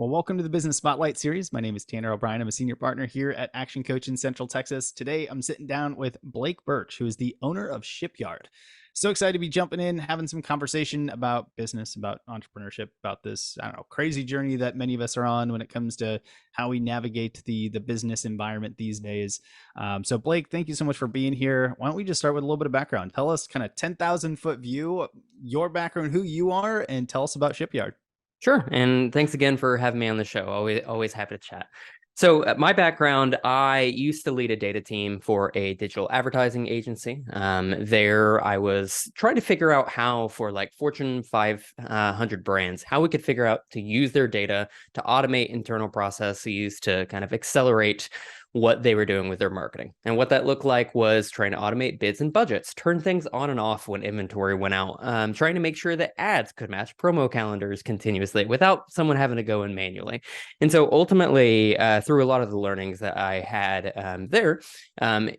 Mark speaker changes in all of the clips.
Speaker 1: Well, welcome to the Business Spotlight series. My name is Tanner O'Brien. I'm a senior partner here at Action Coach in Central Texas. Today, I'm sitting down with Blake Burch, who is the owner of Shipyard. So excited to be jumping in, having some conversation about business, about entrepreneurship, about this, I don't know, crazy journey that many of us are on when it comes to how we navigate the business environment these days. So Blake, thank you so much for being here. Why don't we just start with a little bit of background? Tell us kind of 10,000 foot view, your background, who you are, and tell us about Shipyard.
Speaker 2: Sure. And thanks again for having me on the show. Always happy to chat. So, my background, I used to lead a data team for a digital advertising agency. There, I was trying to figure out how, for like Fortune 500 brands, how we could figure out to use their data to automate internal processes to kind of accelerate what they were doing with their marketing. And what that looked like was trying to automate bids and budgets, turn things on and off when inventory went out, trying to make sure that ads could match promo calendars continuously without someone having to go in manually. And so ultimately, through a lot of the learnings that I had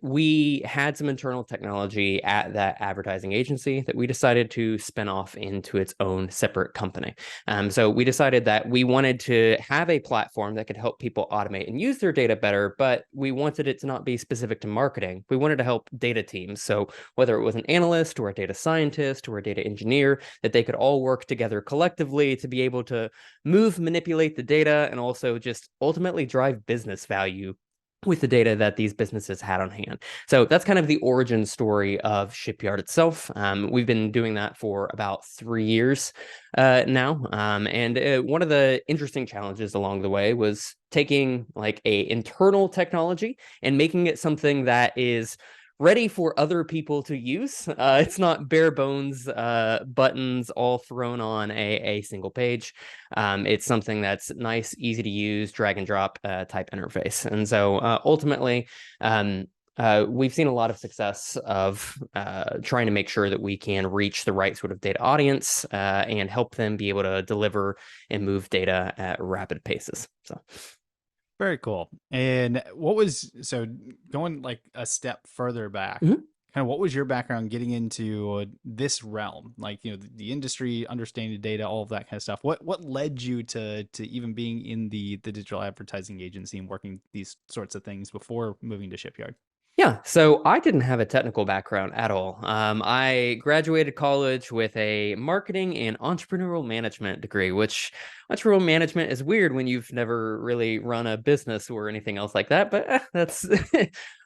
Speaker 2: we had some internal technology at that advertising agency that we decided to spin off into its own separate company. So we decided that we wanted to have a platform that could help people automate and use their data better, but we wanted it to not be specific to marketing. We wanted to help data teams. So whether it was an analyst or a data scientist or a data engineer, that they could all work together collectively to be able to manipulate the data, and also just ultimately drive business value with the data that these businesses had on hand. So that's kind of the origin story of Shipyard itself. We've been doing that for about 3 years now. And one of the interesting challenges along the way was taking like a internal technology and making it something that is ready for other people to use. It's not bare bones buttons all thrown on a single page. It's something that's nice, easy to use, drag and drop type interface. And so ultimately, we've seen a lot of success of trying to make sure that we can reach the right sort of data audience and help them be able to deliver and move data at rapid paces. So.
Speaker 1: Very cool. And what was, so going like a step further back,
Speaker 2: Mhm.
Speaker 1: kind of what was your background getting into this realm? Like, the industry, understanding data, all of that kind of stuff. What led you to even being in the digital advertising agency and working these sorts of things before moving to Shipyard?
Speaker 2: Yeah, so I didn't have a technical background at all. I graduated college with a marketing and entrepreneurial management degree, which entrepreneurial management is weird when you've never really run a business or anything else like that, but that's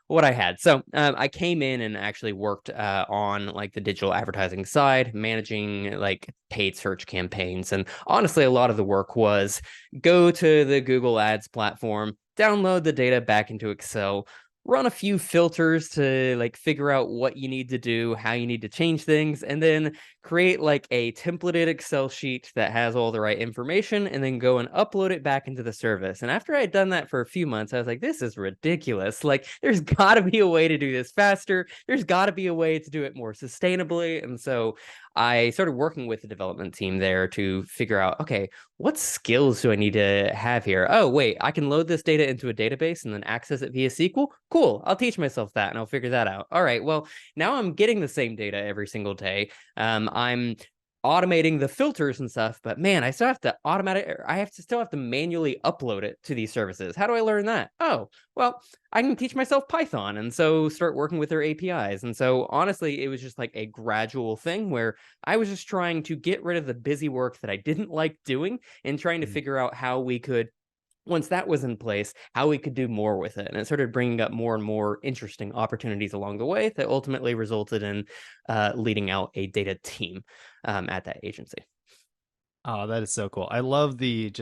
Speaker 2: what I had. So I came in and actually worked on like the digital advertising side, managing like paid search campaigns. And honestly, a lot of the work was go to the Google Ads platform, download the data back into Excel, run a few filters to like figure out what you need to do, how you need to change things, and then create like a templated Excel sheet that has all the right information, and then go and upload it back into the service. And after I had done that for a few months, I was like, this is ridiculous. Like, there's got to be a way to do this faster. There's got to be a way to do it more sustainably. And so I started working with the development team there to figure out, okay, what skills do I need to have here? Oh, wait, I can load this data into a database and then access it via SQL. Cool. I'll teach myself that and I'll figure that out. All right. Well, now I'm getting the same data every single day. I'm automating the filters and stuff, but man, I still have to still have to manually upload it to these services. How do I learn that? Oh, well, I can teach myself Python and so start working with their APIs. And so honestly, it was just like a gradual thing where I was just trying to get rid of the busy work that I didn't like doing and trying to figure out how we could, once that was in place, how we could do more with it. And it started bringing up more and more interesting opportunities along the way that ultimately resulted in leading out a data team at that agency.
Speaker 1: Oh, that is so cool. I love the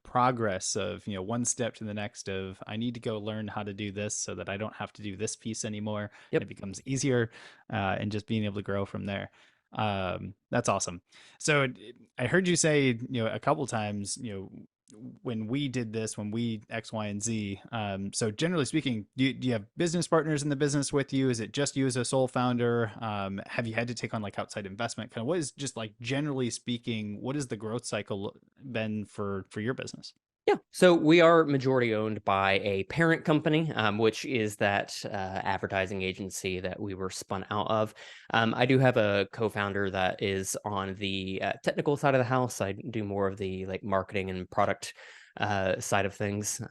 Speaker 1: progress of, one step to the next of I need to go learn how to do this so that I don't have to do this piece anymore. And it
Speaker 2: Yep.
Speaker 1: becomes easier, and just being able to grow from there. That's awesome. So I heard you say, a couple times, when we did this, when we X, Y, and Z. So generally speaking, do you have business partners in the business with you? Is it just you as a sole founder? Have you had to take on like outside investment? Kind of what is, just like generally speaking, what has the growth cycle been for your business?
Speaker 2: Yeah, so we are majority owned by a parent company, which is that advertising agency that we were spun out of. I do have a co-founder that is on the technical side of the house. I do more of the like marketing and product side of things.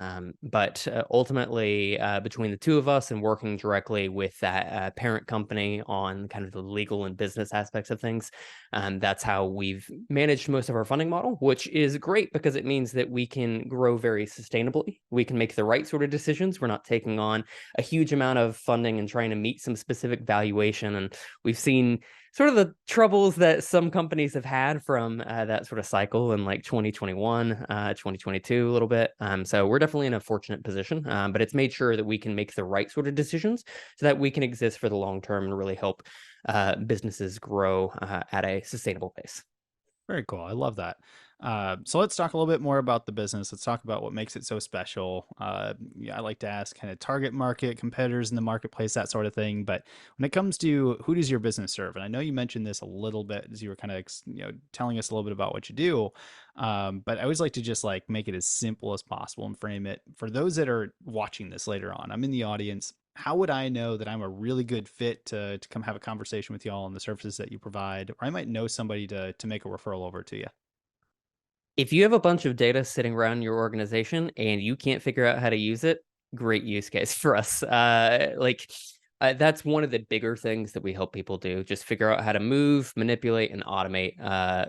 Speaker 2: But ultimately, between the two of us and working directly with that parent company on kind of the legal and business aspects of things, that's how we've managed most of our funding model, which is great because it means that we can grow very sustainably. We can make the right sort of decisions. We're not taking on a huge amount of funding and trying to meet some specific valuation. And we've seen sort of the troubles that some companies have had from that sort of cycle in like 2021, 2022, a little bit. So we're definitely in a fortunate position, but it's made sure that we can make the right sort of decisions so that we can exist for the long term and really help businesses grow at a sustainable pace.
Speaker 1: Very cool. I love that. So let's talk a little bit more about the business. Let's talk about what makes it so special. Yeah, I like to ask kind of target market, competitors in the marketplace, that sort of thing. But when it comes to who does your business serve, and I know you mentioned this a little bit as you were kind of telling us a little bit about what you do. But I always like to just like make it as simple as possible and frame it for those that are watching this later on. I'm in the audience. How would I know that I'm a really good fit to come have a conversation with y'all on the services that you provide? Or I might know somebody to make a referral over to you.
Speaker 2: If you have a bunch of data sitting around your organization and you can't figure out how to use it, great use case for us. That's one of the bigger things that we help people do. Just figure out how to move, manipulate, and automate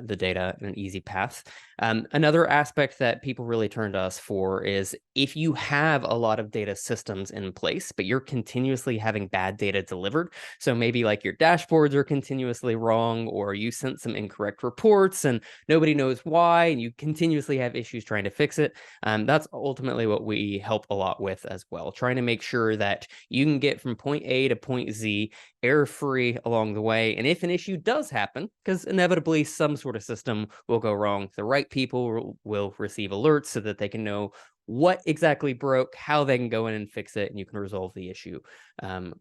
Speaker 2: the data in an easy path. Another aspect that people really turn to us for is if you have a lot of data systems in place, but you're continuously having bad data delivered. So maybe like your dashboards are continuously wrong, or you sent some incorrect reports and nobody knows why, and you continuously have issues trying to fix it. That's ultimately what we help a lot with as well, trying to make sure that you can get from point A to point Z error free along the way. And if an issue does happen, because inevitably some sort of system will go wrong, the right people will receive alerts so that they can know what exactly broke, how they can go in and fix it, and you can resolve the issue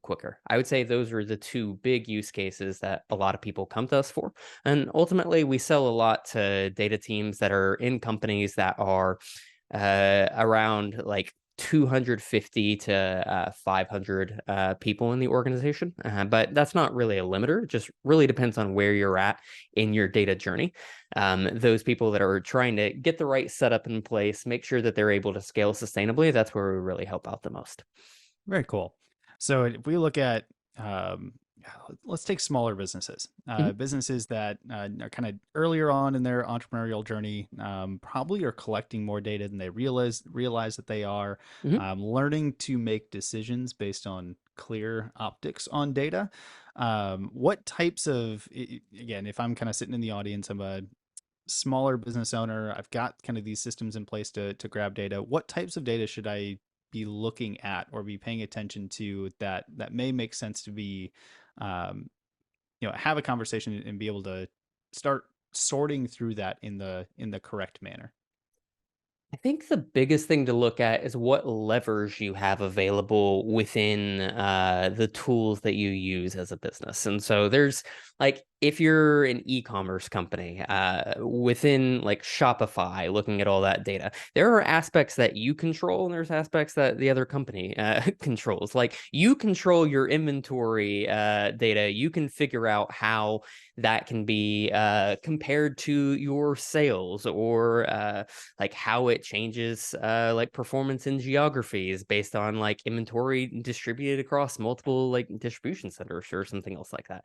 Speaker 2: quicker. I would say those are the two big use cases that a lot of people come to us for. And ultimately, we sell a lot to data teams that are in companies that are around like 250 to 500 people in the organization. But that's not really a limiter. It just really depends on where you're at in your data journey. Those people that are trying to get the right setup in place, make sure that they're able to scale sustainably, that's where we really help out the most.
Speaker 1: Very cool. So if we look at, um, let's take smaller businesses,
Speaker 2: Mhm,
Speaker 1: businesses that are kind of earlier on in their entrepreneurial journey, probably are collecting more data than they realize that they are,
Speaker 2: mhm.
Speaker 1: learning to make decisions based on clear optics on data. What types of, again, if I'm kind of sitting in the audience, I'm a smaller business owner. I've got kind of these systems in place to grab data. What types of data should I be looking at or be paying attention to that may make sense to be, um, have a conversation and be able to start sorting through that in the correct manner?
Speaker 2: I think the biggest thing to look at is what levers you have available within the tools that you use as a business. And so there's like, if you're an e-commerce company within like Shopify, looking at all that data, there are aspects that you control and there's aspects that the other company controls. Like you control your inventory data. You can figure out how that can be compared to your sales or like how it changes like performance in geographies based on like inventory distributed across multiple like distribution centers or something else like that.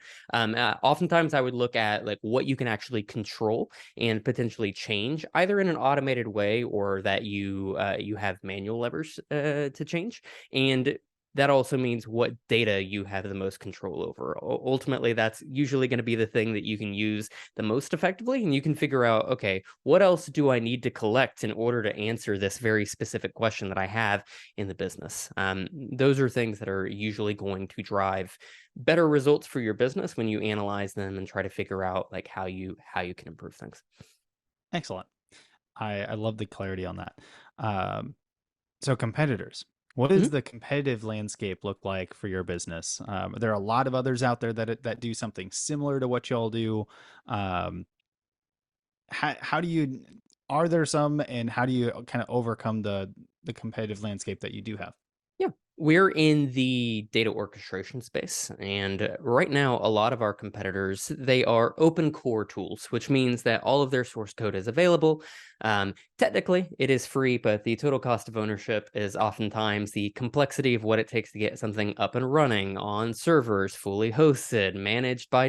Speaker 2: Oftentimes I would look at like what you can actually control and potentially change either in an automated way or that you have manual levers to change. And that also means what data you have the most control over. Ultimately, that's usually going to be the thing that you can use the most effectively. And you can figure out, okay, what else do I need to collect in order to answer this very specific question that I have in the business? Those are things that are usually going to drive better results for your business when you analyze them and try to figure out like how you can improve things.
Speaker 1: Excellent. I love the clarity on that. Um, So competitors, what does
Speaker 2: Mhm.
Speaker 1: the competitive landscape look like for your business? There are a lot of others out there that do something similar to what y'all do. Um, how do you Are there some, and how do you kind of overcome the competitive landscape that you do have?
Speaker 2: Yeah, we're in the data orchestration space, and right now, a lot of our competitors they are open core tools, which means that all of their source code is available. Technically, it is free, but the total cost of ownership is oftentimes the complexity of what it takes to get something up and running on servers, fully hosted, managed by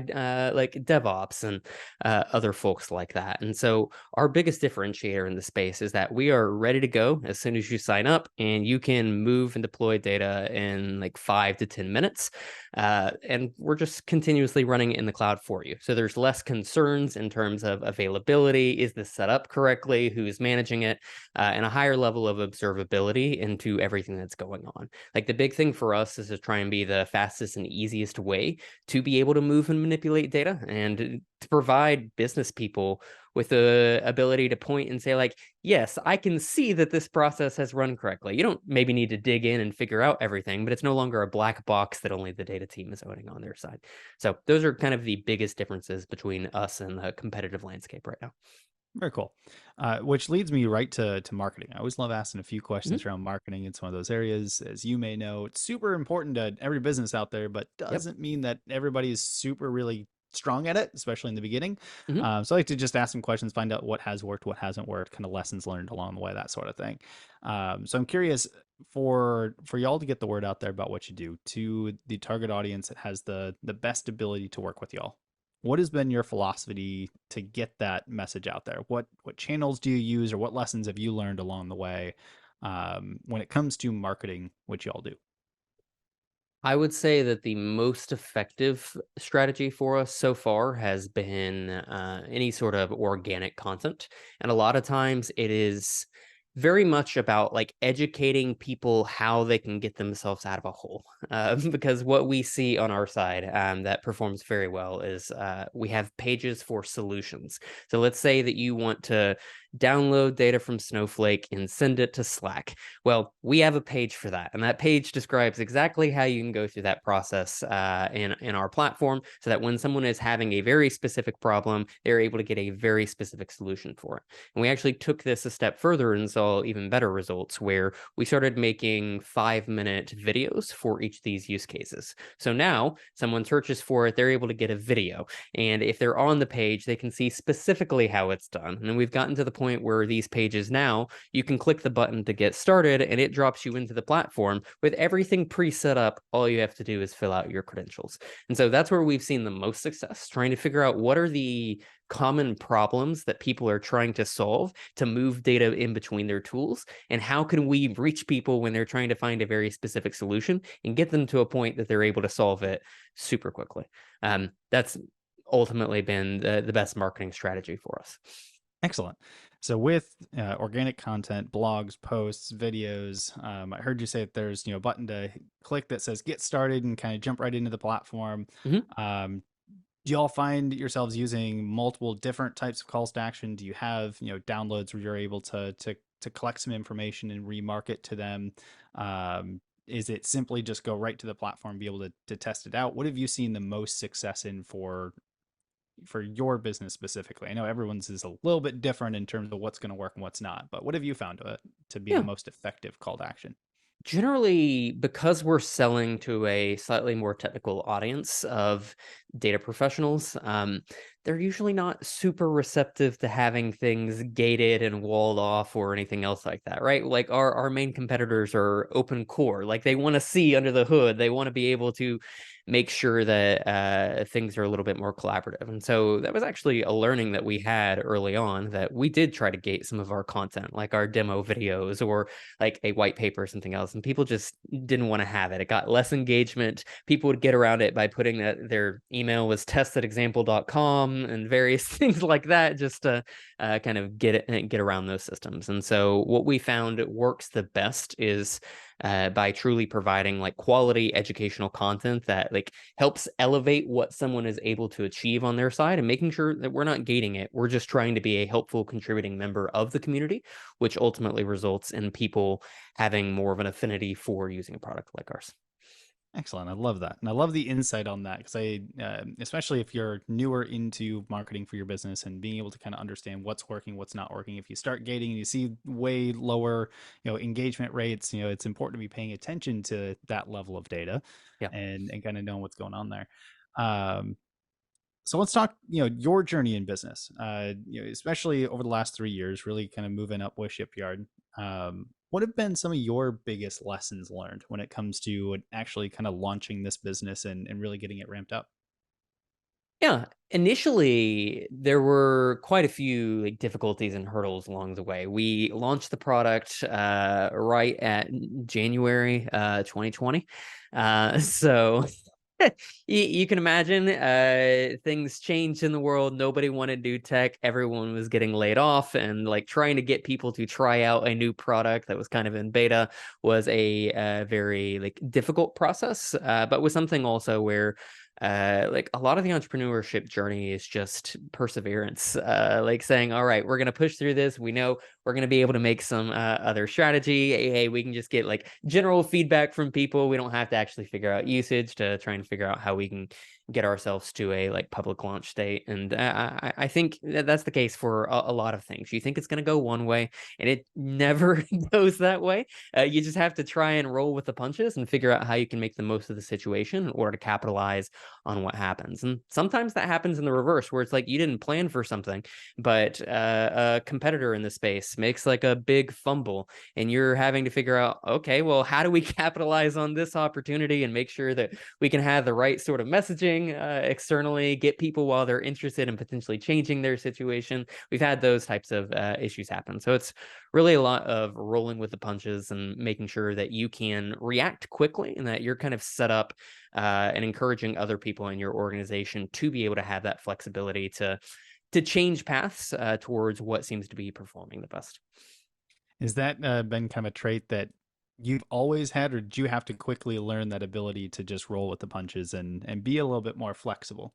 Speaker 2: like DevOps and other folks like that. And so, our biggest differentiator in the space is that we are ready to go as soon as you sign up, and you can move and deploy data in like 5 to 10 minutes. And we're just continuously running it in the cloud for you. So there's less concerns in terms of availability. Is this set up correctly? Who's managing it? And a higher level of observability into everything that's going on. Like the big thing for us is to try and be the fastest and easiest way to be able to move and manipulate data and to provide business people with the ability to point and say like, yes, I can see that this process has run correctly. You don't maybe need to dig in and figure out everything, but it's no longer a black box that only the data team is owning on their side. So those are kind of the biggest differences between us and the competitive landscape right now.
Speaker 1: Very cool. Which leads me right to marketing. I always love asking a few
Speaker 2: Mhm.
Speaker 1: questions around marketing. It's one of those areas, as you may know, it's super important to every business out there, but
Speaker 2: Yep.
Speaker 1: doesn't mean that everybody is super really strong at it, especially in the beginning.
Speaker 2: Mhm.
Speaker 1: So I like to just ask some questions, find out what has worked, what hasn't worked, kind of lessons learned along the way, that sort of thing. So I'm curious for y'all to get the word out there about what you do to the target audience that has the best ability to work with y'all. What has been your philosophy to get that message out there? What channels do you use, or what lessons have you learned along the way when it comes to marketing, which y'all do?
Speaker 2: I would say that the most effective strategy for us so far has been any sort of organic content. And a lot of times it is very much about like educating people how they can get themselves out of a hole. Because what we see on our side that performs very well is we have pages for solutions. So let's say that you want to download data from Snowflake and send it to Slack. Well, we have a page for that, and that page describes exactly how you can go through that process in our platform, so that when someone is having a very specific problem, they're able to get a very specific solution for it. And we actually took this a step further and saw even better results, where we started making 5-minute videos for each of these use cases. So now, someone searches for it, they're able to get a video, and if they're on the page, they can see specifically how it's done. And we've gotten to the point where these pages now you can click the button to get started and it drops you into the platform with everything pre-set up. All you have to do is fill out your credentials. And so that's where we've seen the most success, trying to figure out what are the common problems that people are trying to solve to move data in between their tools, and how can we reach people when they're trying to find a very specific solution and get them to a point that they're able to solve it super quickly. That's ultimately been the best marketing strategy for us.
Speaker 1: Excellent. So with organic content, blogs, posts, videos, I heard you say that there's a button to click that says "Get Started" and kind of jump right into the platform.
Speaker 2: Mhm.
Speaker 1: Um, do y'all find yourselves using multiple different types of calls to action? Do you have downloads where you're able to collect some information and remarket to them? Is it simply just go right to the platform, be able to test it out? What have you seen the most success in for your business specifically? I know everyone's is a little bit different in terms of what's going to work and what's not, but what have you found to be the
Speaker 2: Yeah.
Speaker 1: most effective call to action?
Speaker 2: Generally, because we're selling to a slightly more technical audience of data professionals, they're usually not super receptive to having things gated and walled off or anything else like that, right? Like our main competitors are open core. Like they want to see under the hood. They want to be able to make sure that things are a little bit more collaborative. And so that was actually a learning that we had early on, that we did try to gate some of our content, like our demo videos or like a white paper or something else, and people just didn't want to have it. It got less engagement. People would get around it by putting that their email was test@example.com and various things like that, just to kind of get around those systems. And so what we found works the best is by truly providing like quality educational content that like helps elevate what someone is able to achieve on their side, and making sure that we're not gating it. We're just trying to be a helpful contributing member of the community, which ultimately results in people having more of an affinity for using a product like ours.
Speaker 1: Excellent. I love that. And I love the insight on that because especially if you're newer into marketing for your business and being able to kind of understand what's working, what's not working. If you start gating and you see way lower, engagement rates, it's important to be paying attention to that level of data
Speaker 2: Yeah.
Speaker 1: and kind of knowing what's going on there. Um, so let's talk, your journey in business, especially over the last 3 years, really kind of moving up with Shipyard. What have been some of your biggest lessons learned when it comes to actually kind of launching this business and really getting it ramped up?
Speaker 2: Yeah, initially there were quite a few like difficulties and hurdles along the way. We launched the product right at January 2020. So you can imagine things changed in the world. Nobody wanted to do tech. Everyone was getting laid off, and like trying to get people to try out a new product that was kind of in beta was a very like difficult process, but was something also where like a lot of the entrepreneurship journey is just perseverance, like saying, all right, we're going to push through this. We know we're going to be able to make some other strategy. Hey, we can just get like general feedback from people. We don't have to actually figure out usage to try and figure out how we can get ourselves to a like public launch state. And I think that's the case for a lot of things. You think it's going to go one way and it never goes that way. You just have to try and roll with the punches and figure out how you can make the most of the situation in order to capitalize on what happens. And sometimes that happens in the reverse, where it's like you didn't plan for something, but a competitor in the space makes like a big fumble, and you're having to figure out, okay, well, how do we capitalize on this opportunity and make sure that we can have the right sort of messaging externally, get people while they're interested in potentially changing their situation. We've had those types of issues happen. So it's really a lot of rolling with the punches and making sure that you can react quickly and that you're kind of set up and encouraging other people in your organization to be able to have that flexibility to change paths towards what seems to be performing the best.
Speaker 1: Is that been kind of a trait that you've always had, or did you have to quickly learn that ability to just roll with the punches and be a little bit more flexible?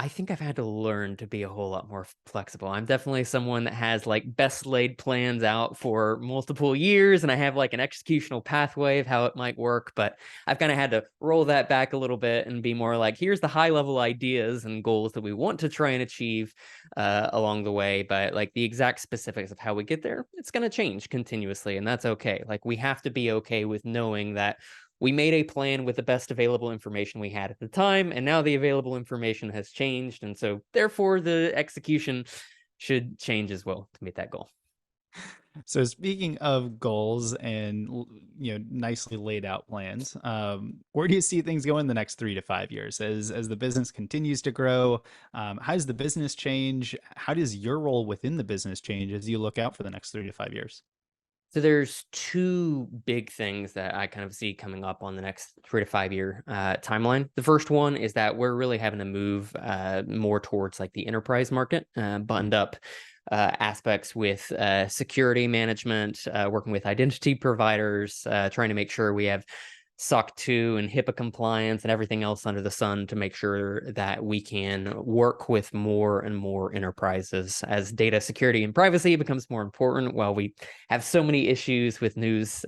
Speaker 2: I think I've had to learn to be a whole lot more flexible. I'm definitely someone that has like best laid plans out for multiple years, and I have like an executional pathway of how it might work. But I've kind of had to roll that back a little bit and be more like, here's the high level ideas and goals that we want to try and achieve along the way. But like the exact specifics of how we get there, it's going to change continuously, and that's okay. Like we have to be okay with knowing that we made a plan with the best available information we had at the time, and now the available information has changed, and so therefore the execution should change as well to meet that goal.
Speaker 1: So speaking of goals and nicely laid out plans, where do you see things going the next 3 to 5 years as the business continues to grow? How does the business change? How does your role within the business change as you look out for the next 3 to 5 years?
Speaker 2: So there's two big things that I kind of see coming up on the next 3 to 5 year timeline. The first one is that we're really having to move more towards like the enterprise market, buttoned up aspects with security management, working with identity providers, trying to make sure we have SOC 2 and HIPAA compliance and everything else under the sun to make sure that we can work with more and more enterprises as data security and privacy becomes more important, while we have so many issues with news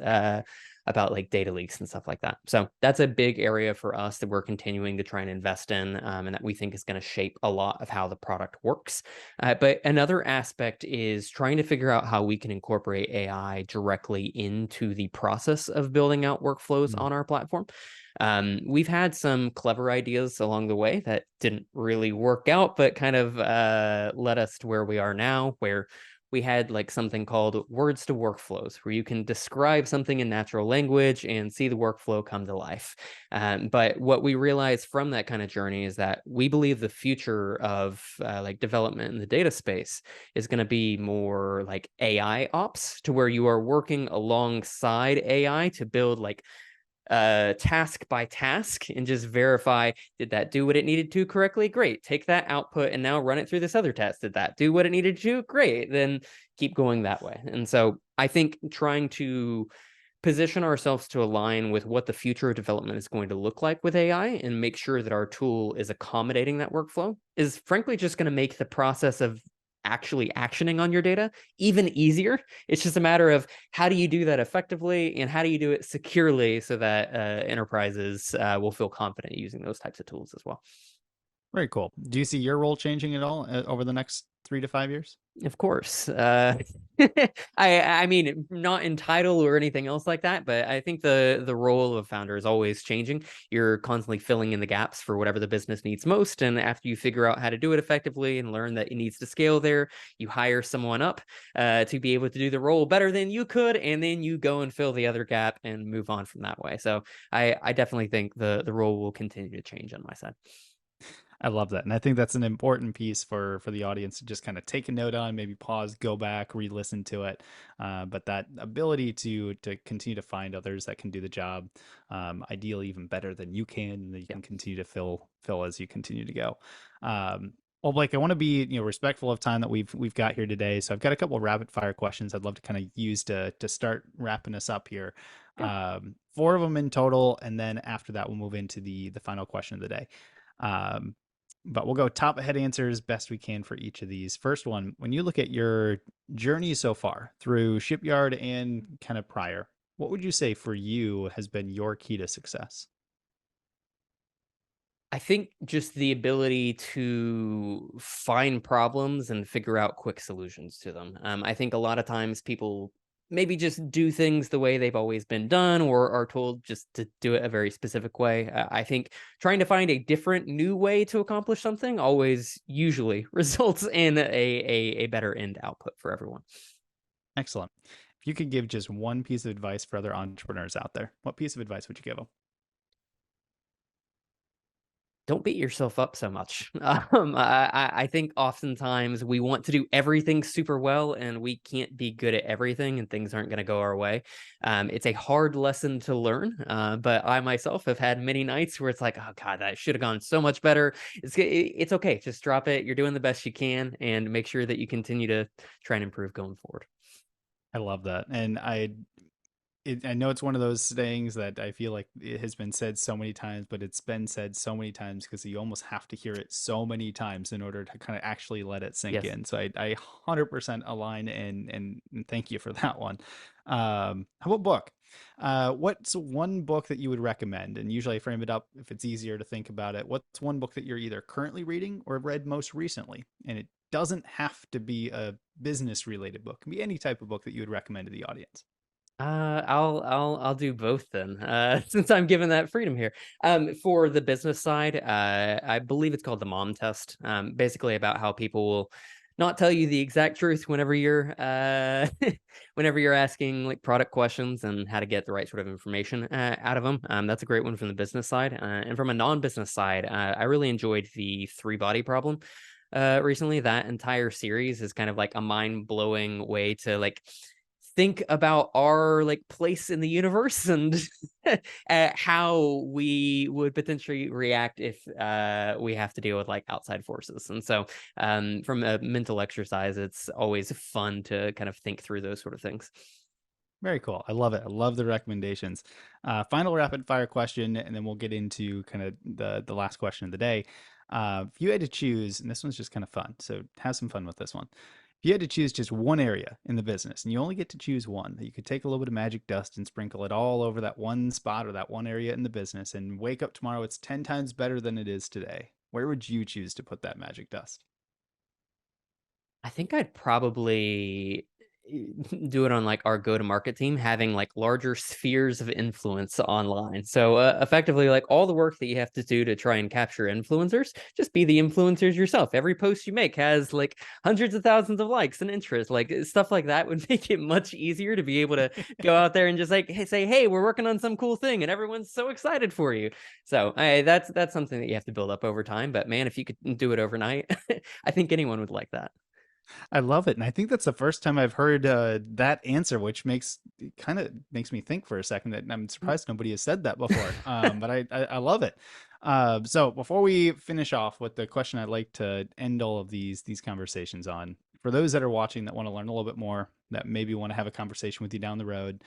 Speaker 2: about like data leaks and stuff like that. So that's a big area for us that we're continuing to try and invest in, and that we think is going to shape a lot of how the product works. But another aspect is trying to figure out how we can incorporate AI directly into the process of building out workflows
Speaker 1: Mm.
Speaker 2: on our platform. We've had some clever ideas along the way that didn't really work out, but kind of led us to where we are now, where we had like something called words to workflows, where you can describe something in natural language and see the workflow come to life. But what we realized from that kind of journey is that we believe the future of like development in the data space is going to be more like AI ops, to where you are working alongside AI to build like task by task and just verify, did that do what it needed to correctly? Great. Take that output and now run it through this other test. Did that do what it needed to? Great. Then keep going that way. And so I think trying to position ourselves to align with what the future of development is going to look like with AI and make sure that our tool is accommodating that workflow is frankly just going to make the process of actually actioning on your data even easier. It's just a matter of how do you do that effectively and how do you do it securely so that enterprises will feel confident using those types of tools as well.
Speaker 1: Very cool. Do you see your role changing at all over the next 3 to 5 years?
Speaker 2: Of course. I mean, not in title or anything else like that, but I think the role of founder is always changing. You're constantly filling in the gaps for whatever the business needs most, and after you figure out how to do it effectively and learn that it needs to scale there, you hire someone up to be able to do the role better than you could, and then you go and fill the other gap and move on from that way. So I definitely think the role will continue to change on my side.
Speaker 1: I love that. And I think that's an important piece for the audience to just kind of take a note on, maybe pause, go back, re-listen to it. But that ability to continue to find others that can do the job, ideally even better than you can, and that you
Speaker 2: Yeah.
Speaker 1: can continue to fill as you continue to go. Well, Blake, I want to be respectful of time that we've got here today. So I've got a couple of rapid fire questions I'd love to kind of use to start wrapping us up here.
Speaker 2: Yeah.
Speaker 1: Four of them in total, and then after that we'll move into the final question of the day. But we'll go top head answers best we can for each of these. First one, when you look at your journey so far through Shipyard and kind of prior, what would you say for you has been your key to success?
Speaker 2: I think just the ability to find problems and figure out quick solutions to them. I think a lot of times people maybe just do things the way they've always been done or are told just to do it a very specific way. I think trying to find a different new way to accomplish something always usually results in a better end output for everyone.
Speaker 1: Excellent. If you could give just one piece of advice for other entrepreneurs out there, what piece of advice would you give them?
Speaker 2: Don't beat yourself up so much. I think oftentimes we want to do everything super well, and we can't be good at everything, and things aren't going to go our way. It's a hard lesson to learn, but I myself have had many nights where it's like, oh God, that should have gone so much better. It's okay. Just drop it. You're doing the best you can, and make sure that you continue to try and improve going forward.
Speaker 1: I love that. And I know it's one of those things that I feel like it has been said so many times, but it's been said so many times because you almost have to hear it so many times in order to kind of actually let it sink
Speaker 2: Yes.
Speaker 1: in. So I 100% align and thank you for that one. How about book? What's one book that you would recommend? And usually I frame it up if it's easier to think about it. What's one book that you're either currently reading or read most recently? And it doesn't have to be a business related book. It can be any type of book that you would recommend to the audience.
Speaker 2: I'll do both then, since I'm given that freedom here. For the business side, I believe it's called the Mom Test. Basically about how people will not tell you the exact truth whenever you're whenever you're asking like product questions and how to get the right sort of information out of them. That's a great one from the business side, and from a non-business side, I really enjoyed the three body problem. Recently, that entire series is kind of like a mind-blowing way to like think about our like place in the universe and how we would potentially react if we have to deal with like outside forces. And so from a mental exercise, it's always fun to kind of think through those sort of things.
Speaker 1: Very cool. I love it. I love the recommendations. Final rapid fire question, and then we'll get into kind of the last question of the day. If you had to choose, and this one's just kind of fun, so have some fun with this one. If you had to choose just one area in the business, and you only get to choose one, that you could take a little bit of magic dust and sprinkle it all over that one spot or that one area in the business, and wake up tomorrow, it's 10 times better than it is today. Where would you choose to put that magic dust?
Speaker 2: I think I'd probably do it on like our go-to-market team, having like larger spheres of influence online. So effectively, like all the work that you have to do to try and capture influencers, just be the influencers yourself. Every post you make has like hundreds of thousands of likes and interests. Like stuff like that would make it much easier to be able to go out there and just like say, hey, we're working on some cool thing, and everyone's so excited for you. So that's something that you have to build up over time. But man, if you could do it overnight, I think anyone would like that.
Speaker 1: I love it, and I think that's the first time I've heard that answer, which kind of makes me think for a second. That I'm surprised nobody has said that before. But I love it. So before we finish off with the question, I'd like to end all of these conversations on. For those that are watching that want to learn a little bit more, that maybe want to have a conversation with you down the road,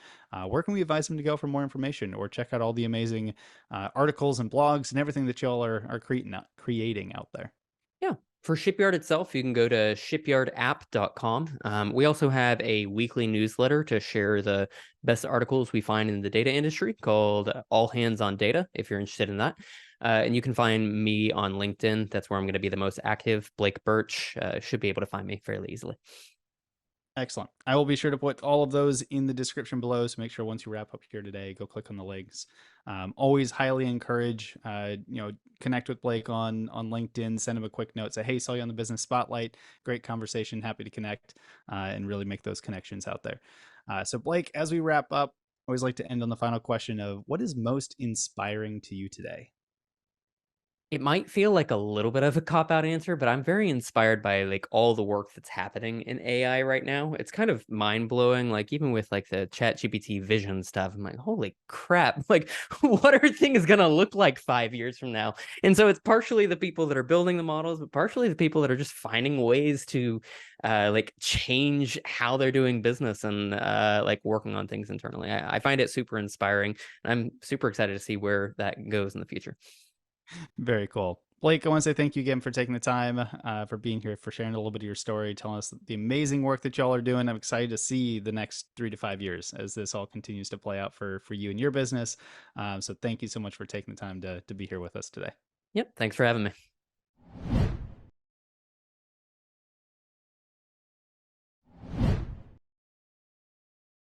Speaker 1: where can we advise them to go for more information or check out all the amazing articles and blogs and everything that y'all are creating out there?
Speaker 2: Yeah. For Shipyard itself, you can go to shipyardapp.com. We also have a weekly newsletter to share the best articles we find in the data industry called All Hands on Data, if you're interested in that. And you can find me on LinkedIn. That's where I'm going to be the most active. Blake Burch should be able to find me fairly easily.
Speaker 1: Excellent. I will be sure to put all of those in the description below. So make sure once you wrap up here today, go click on the links. Always highly encourage, connect with Blake on LinkedIn, send him a quick note, say, hey, saw you on the business spotlight. Great conversation. Happy to connect and really make those connections out there. So Blake, as we wrap up, I always like to end on the final question of what is most inspiring to you today?
Speaker 2: It might feel like a little bit of a cop out answer, but I'm very inspired by like all the work that's happening in AI right now. It's kind of mind blowing. Like even with like the Chat GPT vision stuff, I'm like, holy crap! Like, what are things gonna look like 5 years from now? And so it's partially the people that are building the models, but partially the people that are just finding ways to like change how they're doing business and like working on things internally. I find it super inspiring. And I'm super excited to see where that goes in the future.
Speaker 1: Very cool. Blake, I want to say thank you again for taking the time, for being here, for sharing a little bit of your story, telling us the amazing work that y'all are doing. I'm excited to see the next 3 to 5 years as this all continues to play out for you and your business. So thank you so much for taking the time to be here with us today.
Speaker 2: Yep. Thanks for having me.